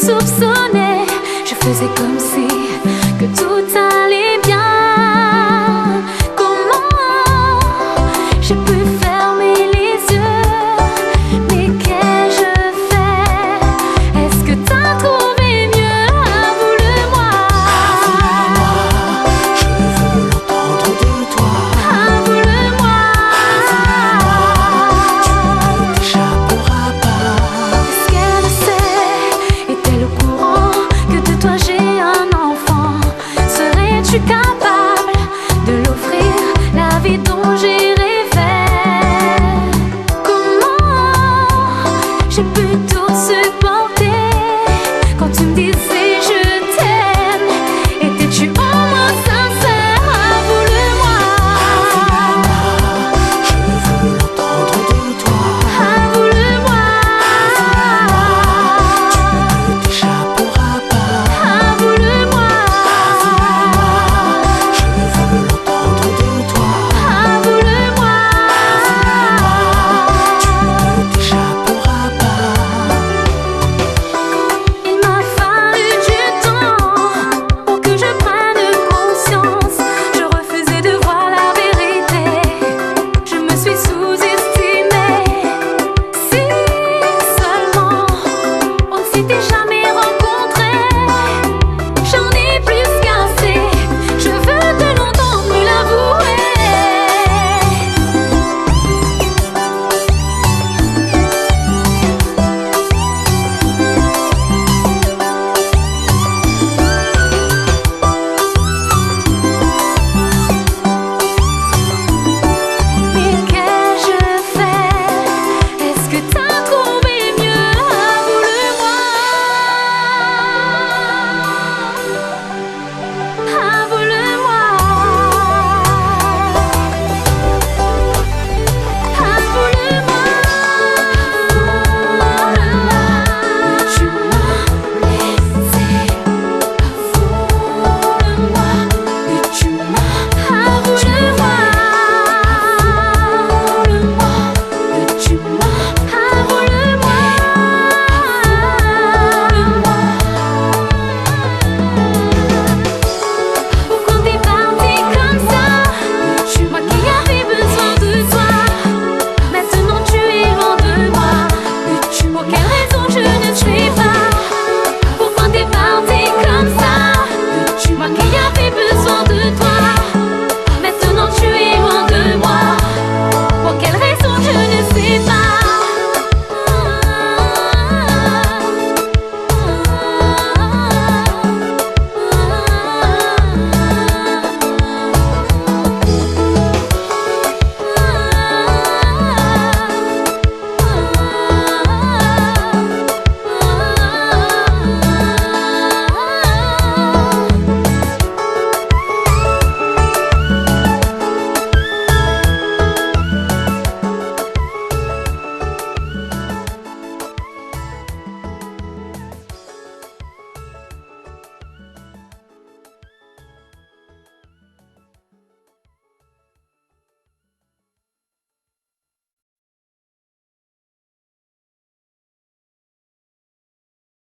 soupçonnais. Je faisais comme si que tout allait bien. Comment j'ai pu fermer les yeux? Mais qu'ai-je fait? Est-ce que t'as trouvé mieux? Avoue-le-moi. Je veux l'entendre de toi. Avoue-le-moi. Tu ne t'échapperas pas. Est-ce qu'elle sait? Est-elle au courant que de toi j'ai un enfant? Serais-tu capable de l'offrir la vie dont j'ai rêvé? Comment j'ai pu tout supporter quand tu me disais je t'aime? Étais-tu au moins sincère? Avoue-le-moi. Je veux l'entendre de toi. Avoue-le-moi. Tu ne t'échapperas pas. Avoue-le-moi. Je veux l'entendre de toi. Avoue-le-moi. Tu ne t'échapperas pas. Il m'a fallu du temps pour que je prenne conscience. Je refusais de voir la vérité. Je me suis sous-estimée. Si seulement on ne s'était jamais